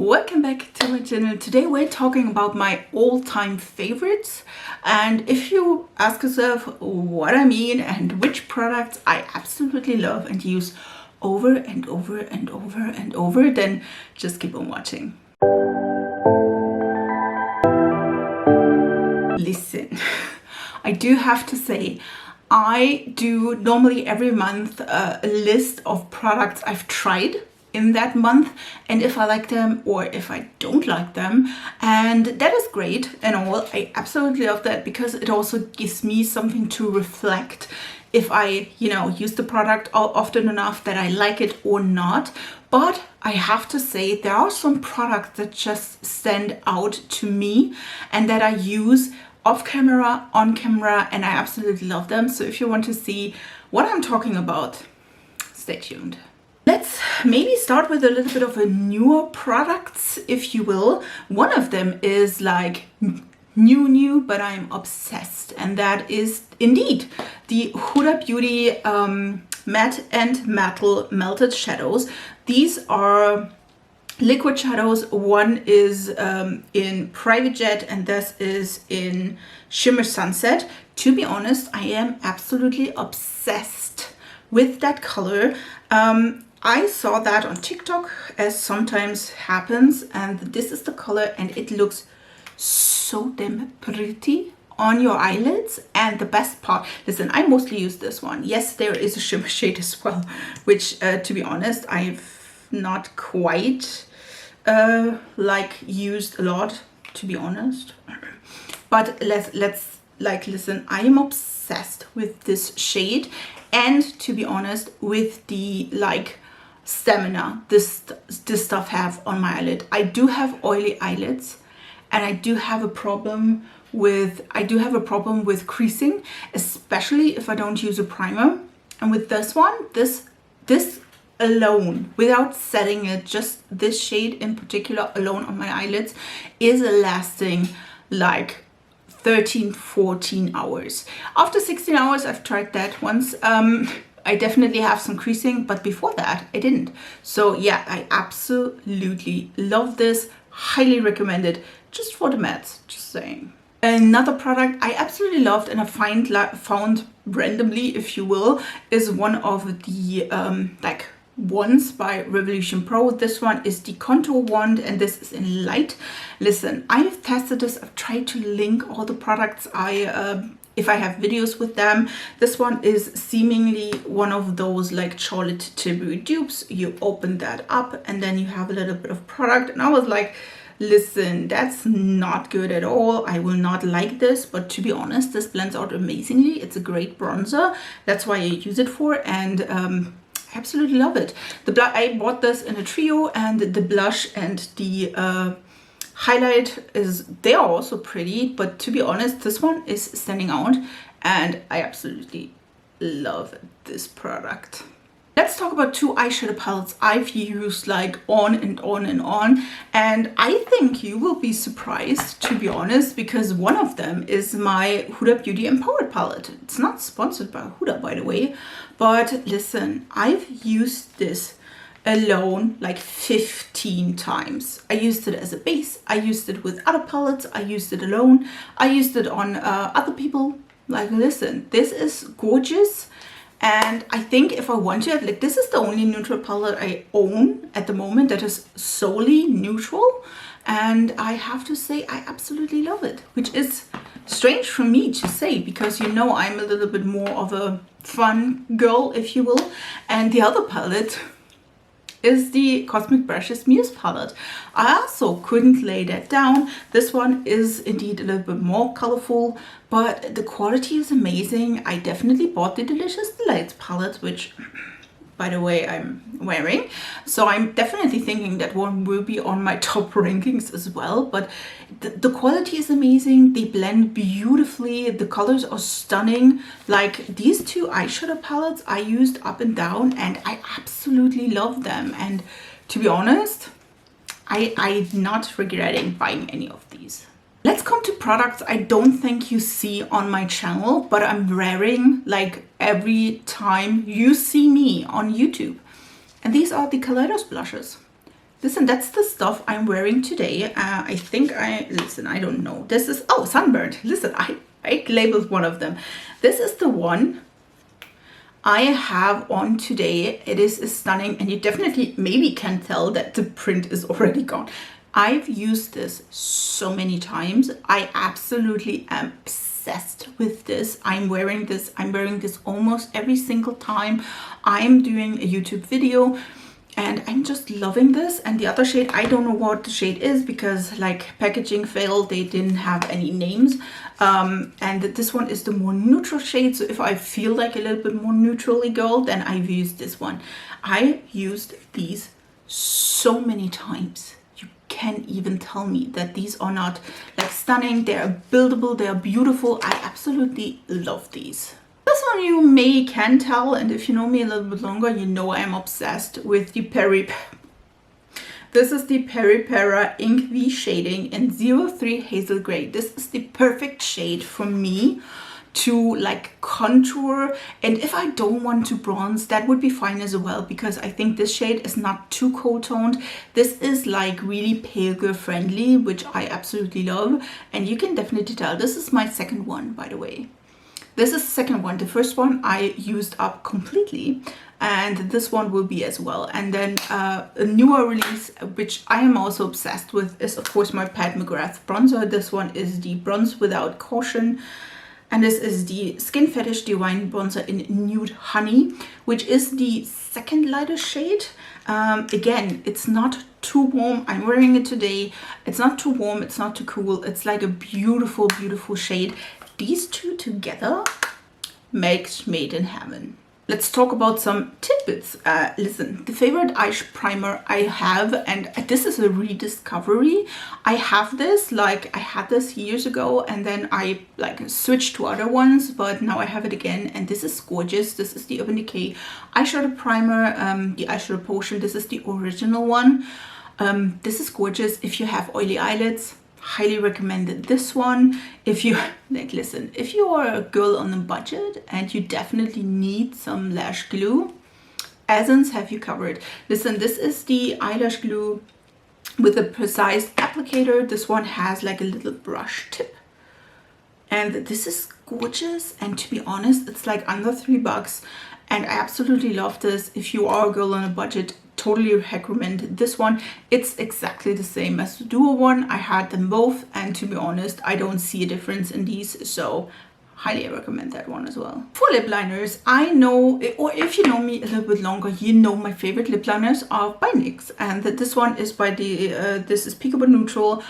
Welcome back to my channel. Today we're talking about my all-time favorites, and if you ask yourself what I mean and which products I absolutely love and use over and over and over and over, then just keep on watching. Listen, I do have to say, I do normally every month a list of products I've tried in that month, and if I like them or if I don't like them, and that is great and all. I absolutely love that because it also gives me something to reflect if I use the product often enough that I like it or not. But I have to say there are some products that just stand out to me and that I use off camera, on camera, and I absolutely love them. So if you want to see what I'm talking about, stay tuned. Let's maybe start with a little bit of a newer products, if you will. One of them is like new, but I'm obsessed, and that is indeed the Huda Beauty Matte and Metal Melted Shadows. These are liquid shadows. One is in Private Jet and this is in Shimmer Sunset. To be honest, I am absolutely obsessed with that color. I saw that on TikTok, as sometimes happens, and this is the color and it looks so damn pretty on your eyelids. And the best part, listen, I mostly use this one. Yes, there is a shimmer shade as well, which to be honest, I've not quite used a lot, to be honest. But let's listen, I am obsessed with this shade, and to be honest, with the stamina this stuff have on my eyelid. I do have oily eyelids, and I do have a problem with creasing, especially if I don't use a primer. And with this one, this alone, without setting it, just this shade in particular alone on my eyelids is lasting like 13-14 hours. After 16 hours, I've tried that once. I definitely have some creasing, but before that I didn't. So yeah, I absolutely love this. Highly recommend it, just for the mattes, just saying. Another product I absolutely loved and I found randomly, if you will, is one of the wands by Revolution Pro. This one is the contour wand and this is in light. Listen, I've tested this. I've tried to link all the products if I have videos with them. This one is seemingly one of those like Charlotte Tilbury dupes. You open that up and then you have a little bit of product, and I was like, listen, that's not good at all. I will not like this. But to be honest, this blends out amazingly. It's a great bronzer. That's why I use it for, and I absolutely love it. I bought this in a trio, and the blush and the highlight they are also pretty, but to be honest, this one is standing out and I absolutely love this product. Let's talk about two eyeshadow palettes I've used on and on and on, and I think you will be surprised, to be honest, because one of them is my Huda Beauty Empowered palette. It's not sponsored by Huda, by the way, but listen, I've used this alone like 15 times. I used it as a base, I used it with other palettes, I used it alone, I used it on other people. Listen, this is gorgeous. And I think if I want to, this is the only neutral palette I own at the moment that is solely neutral, and I have to say I absolutely love it, which is strange for me to say because I'm a little bit more of a fun girl, if you will. And the other palette is the Cosmic Brushes Muse palette. I also couldn't lay that down. This one is indeed a little bit more colorful, but the quality is amazing. I definitely bought the Delicious Delights palette, which, by the way, I'm wearing. So I'm definitely thinking that one will be on my top rankings as well. But the quality is amazing. They blend beautifully. The colors are stunning. Like these two eyeshadow palettes I used up and down, and I absolutely love them. And to be honest, I'm not regretting buying any of these. Let's come to products I don't think you see on my channel, but I'm wearing every time you see me on YouTube. And these are the Kaleidos blushes. Listen, that's the stuff I'm wearing today. I think listen, I don't know. This is, oh, sunburned. Listen, I labeled one of them. This is the one I have on today. It is stunning, and you definitely maybe can tell that the print is already gone. I've used this so many times. I absolutely am obsessed with this. I'm wearing this almost every single time I'm doing a YouTube video, and I'm just loving this. And the other shade, I don't know what the shade is because like packaging failed, they didn't have any names. And this one is the more neutral shade. So if I feel like a little bit more neutrally girl, then I've used this one. I used these so many times. You can't even tell me that these are not like stunning. They're buildable, they're beautiful. I absolutely love these. This one you can tell, and if you know me a little bit longer, you know I am obsessed with the This is the Peri Para Ink V shading in 03 Hazel Gray. This is the perfect shade for me to like contour, and if I don't want to bronze, that would be fine as well, because I think this shade is not too cold toned. This is like really pale girl friendly, which I absolutely love, and you can definitely tell. This is my second one, by the way. This is the second one. The first one I used up completely, and this one will be as well. And then a newer release, which I am also obsessed with, is of course my Pat McGrath bronzer. This one is the Bronze Without Caution, and this is the Skin Fetish Divine Bronzer in Nude Honey, which is the second lighter shade. Again, it's not too warm. I'm wearing it today. It's not too warm, it's not too cool. It's like a beautiful, beautiful shade. These two together makes made in heaven. Let's talk about some tidbits. Listen, the favorite eyes primer I have, and this is a rediscovery. I have this, like I had this years ago, and then I like switched to other ones, but now I have it again, and this is gorgeous. This is the Urban Decay eyeshadow primer, the eyeshadow potion. This is the original one. This is gorgeous. If you have oily eyelids, highly recommended this one. If you like, listen, if you are a girl on a budget and you definitely need some lash glue, Essence have you covered. Listen, this is the eyelash glue with a precise applicator. This one has like a little brush tip, and this is gorgeous. And to be honest, it's like under $3, and I absolutely love this. If you are a girl on a budget, totally recommend this one. It's exactly the same as the Duo one. I had them both, and to be honest, I don't see a difference in these, so highly recommend that one as well. For lip liners, I know, or if you know me a little bit longer, you know my favorite lip liners are by NYX, and this one is by the this is Peekaboo Neutral.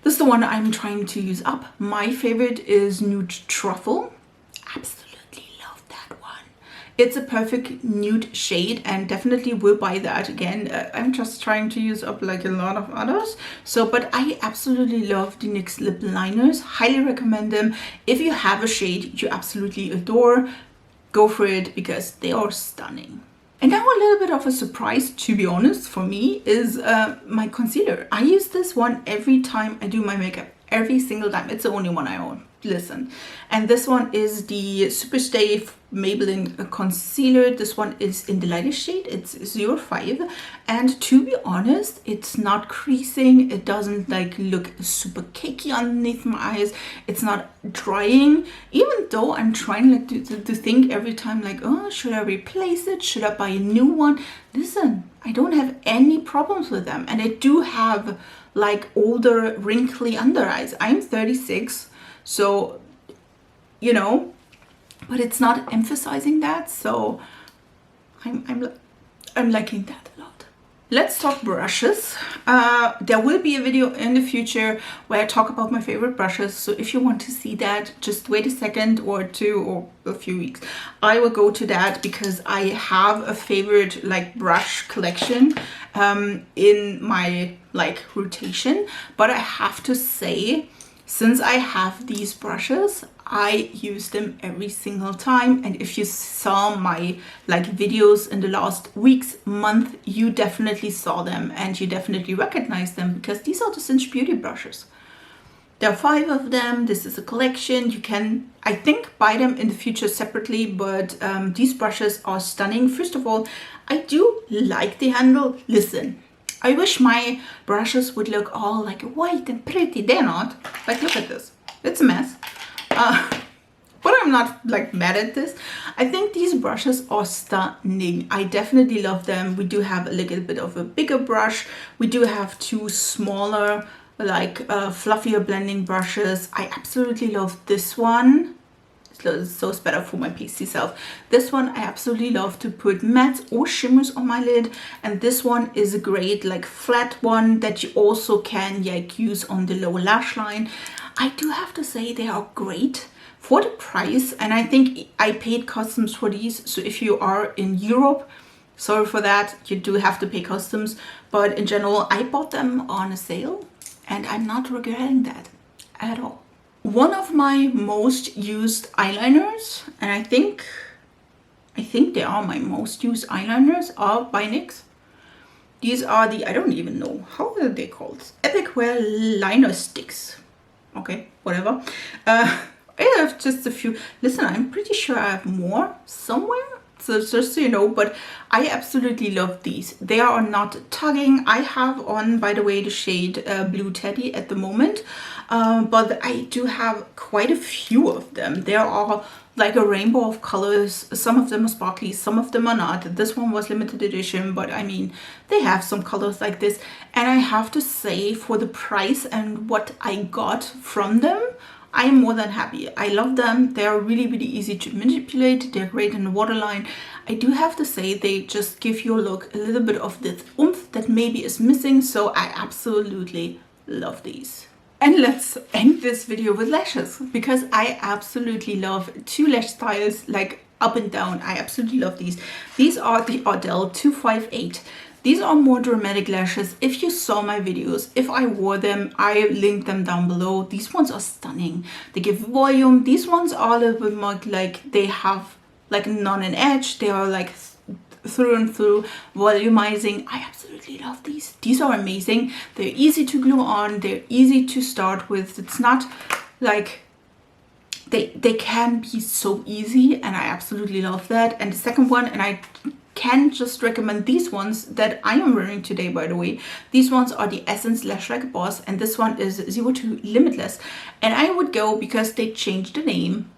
This is the one I'm trying to use up. My favorite is Nude Truffle. Absolutely love that one. It's a perfect nude shade, and definitely will buy that again. I'm just trying to use up like a lot of others. So, but I absolutely love the NYX lip liners. Highly recommend them. If you have a shade you absolutely adore, go for it, because they are stunning. And now a little bit of a surprise, to be honest, for me is my concealer. I use this one every time I do my makeup. Every single time. It's the only one I own. Listen, and this one is the Superstay Maybelline concealer. This one is in the lightest shade. It's 05, and to be honest, it's not creasing. It doesn't like look super cakey underneath my eyes. It's not drying, even though I'm trying like to think every time like, oh, should I replace it? Should I buy a new one? Listen, I don't have any problems with them, and I do have like older wrinkly under eyes. I'm 36. So, you know, but it's not emphasizing that, so I'm liking that a lot. Let's talk brushes. There will be a video in the future where I talk about my favorite brushes, so if you want to see that, just wait a second or two or a few weeks. I will go to that because I have a favorite like brush collection in my like rotation, but I have to say, since I have these brushes, I use them every single time. And if you saw my like videos in the last weeks, month, you definitely saw them and you definitely recognize them, because these are the Cinch Beauty brushes. There are 5 of them. This is a collection. You can, I think, buy them in the future separately, but these brushes are stunning. First of all, I do like the handle. Listen, I wish my brushes would look all like white and pretty. They're not. Like, look at this. It's a mess. But I'm not like mad at this. I think these brushes are stunning. I definitely love them. We do have a little bit of a bigger brush. We do have two smaller, like fluffier blending brushes. I absolutely love this one. So it's better for my pasty self. This one I absolutely love to put mattes or shimmers on my lid, and this one is a great like flat one that you also can like use on the lower lash line. I do have to say they are great for the price, and I think I paid customs for these, so if you are in Europe, sorry for that, you do have to pay customs, but in general I bought them on a sale and I'm not regretting that at all. One of my most used eyeliners, and I think they are my most used eyeliners, are by NYX. These are the, I don't even know, how are they called? Epic Wear Liner Sticks. Okay, whatever. I have just a few. Listen, I'm pretty sure I have more somewhere. So just so you know, but I absolutely love these. They are not tugging. I have on, by the way, the shade Blue Teddy at the moment. But I do have quite a few of them. There are like a rainbow of colors. Some of them are sparkly, some of them are not. This one was limited edition, but I mean, they have some colors like this. And I have to say, for the price and what I got from them, I'm more than happy. I love them. They are really, really easy to manipulate. They're great in the waterline. I do have to say they just give your look a little bit of this oomph that maybe is missing. So I absolutely love these. And let's end this video with lashes, because I absolutely love two lash styles, like up and down. I absolutely love these. These are the Ardell 258. These are more dramatic lashes. If you saw my videos, if I wore them, I linked them down below. These ones are stunning. They give volume. These ones are a little bit more like, they have like none an edge. They are like through and through volumizing. I absolutely love these. These are amazing. They're easy to glue on. They're easy to start with. It's not like, they can be so easy, and I absolutely love that. And the second one, and I can just recommend these ones that I am wearing today, by the way. These ones are the Essence Lash Like a Boss, and this one is 02 Limitless. And I would go, because they changed the name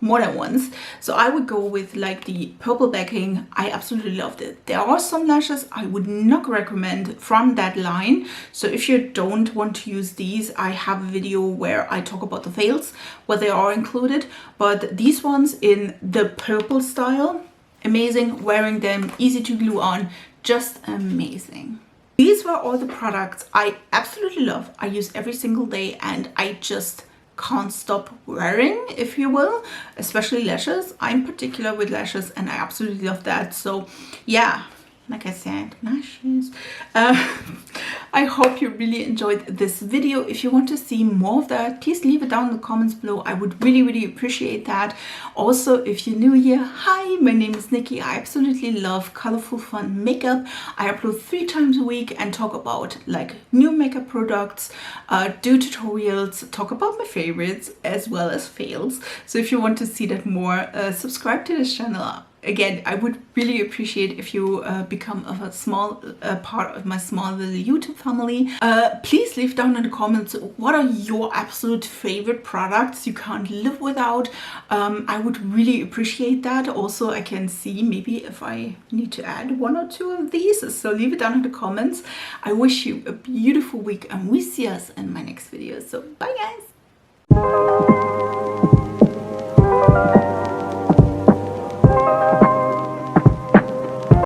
more than once, so I would go with like the purple backing. I absolutely loved it. There are some lashes I would not recommend from that line, so if you don't want to use these, I have a video where I talk about the fails, where they are included. But these ones in the purple style, amazing. Wearing them, easy to glue on, just amazing. These were all the products I absolutely love. I use every single day, and I just can't stop wearing, if you will, especially lashes. I'm particular with lashes, and I absolutely love that. So yeah, like I said, lashes. I hope you really enjoyed this video. If you want to see more of that, please leave it down in the comments below. I would really, really appreciate that. Also, if you're new here, hi, my name is Nikki. I absolutely love colorful, fun makeup. I upload 3 times a week and talk about like new makeup products, do tutorials, talk about my favorites as well as fails. So if you want to see that more, subscribe to this channel. Again, I would really appreciate if you become a small part of my small little YouTube family. Please leave down in the comments, what are your absolute favorite products you can't live without. I would really appreciate that. Also, I can see maybe if I need to add 1 or 2 of these, so leave it down in the comments. I wish you a beautiful week, and we see us in my next video. So bye guys.